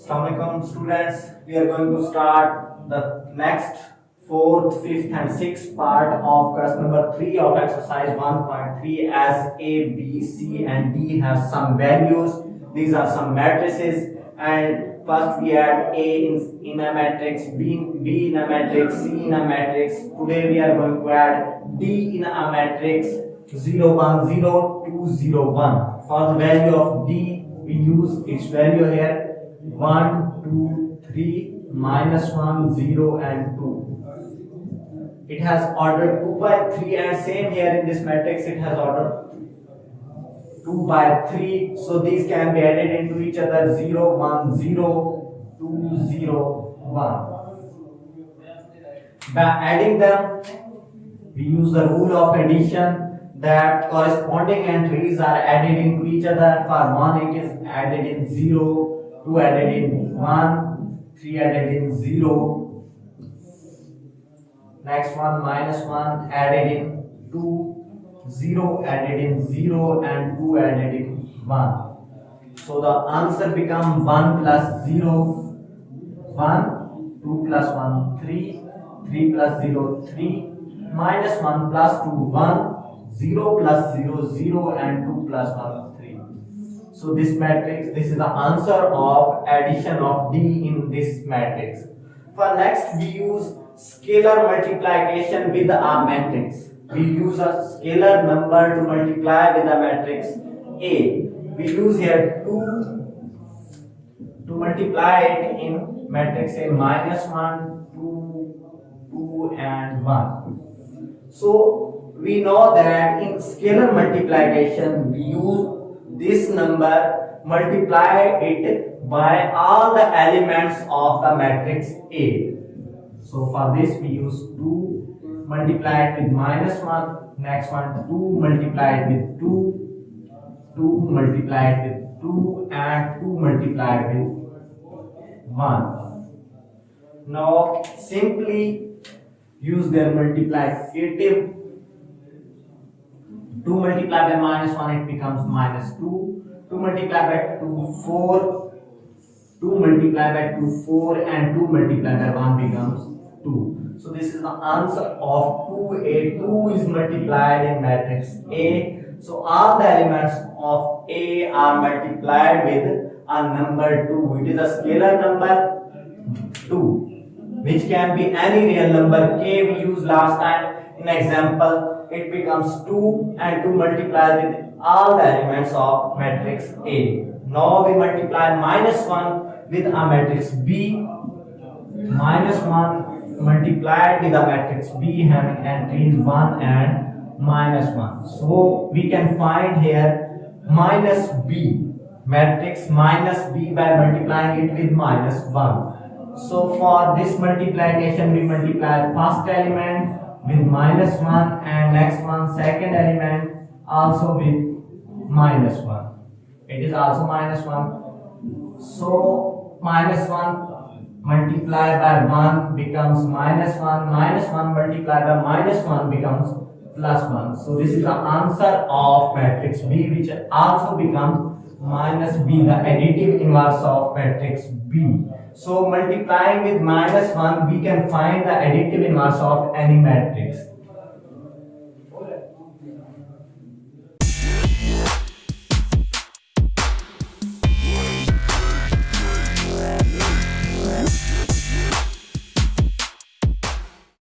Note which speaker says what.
Speaker 1: Assalamualaikum students, we are going to start the next fourth, fifth and sixth part of question number 3 of exercise 1.3 as A, B, C and D have some values. These are some matrices and first we add A in a matrix, B in a matrix, C in a matrix. Today we are going to add D in a matrix 0, 1, 0, 2, 0, 1. For the value of D, we use its value here 1, 2, 3, minus 1, 0 and 2. It has order 2 by 3 and same here in this matrix it has order 2 by 3. So these can be added into each other 0, 1, 0, 2, 0, 1. By adding them, we use the rule of addition that corresponding entries are added into each other. For 1 it is added in 0, 2 added in 1, 3 added in 0. Next one minus 1 added in 2, 0 added in 0 and 2 added in 1. So the answer becomes 1 plus 0, 1, 2 plus 1, 3, 3 plus 0, 3, minus 1 plus 2, 1, 0 plus 0, 0 and 2 plus 1, 3. So this matrix, this is the answer of addition of D in this matrix. For next we use scalar multiplication with a matrix. We use a scalar number to multiply with a matrix A. We use here 2 to multiply it in matrix A minus 1, 2, 2 and 1. So we know that in scalar multiplication we use this number, multiply it by all the elements of the matrix A. So for this we use 2, multiply it with minus 1, next one 2, multiply it with 2, 2 multiply it with 2 and 2 multiply it with 1. Now simply use their multiplicative. 2 multiplied by minus 1 it becomes minus 2, 2 multiplied by 2 4, 2 multiplied by 2 4 and 2 multiplied by 1 becomes 2. So this is the answer of 2A. 2 is multiplied in matrix A. So all the elements of A are multiplied with a number 2. It is a scalar number 2 which can be any real number. K we used last time in example. It becomes 2 and 2 multiplied with all the elements of matrix A. Now we multiply minus 1 with a matrix B. Minus 1 multiplied with a matrix B having entries 1 and minus 1. So we can find here minus B. Matrix minus B by multiplying it with minus 1. So for this multiplication we multiply first element with minus 1 and next one second element also with minus 1. It is also minus 1. So minus 1 multiplied by 1 becomes minus 1. Minus 1 multiplied by minus 1 becomes plus 1. So this is the answer of matrix B which also becomes minus B, the additive inverse of matrix B. So multiplying with minus 1 we can find the additive inverse of any matrix.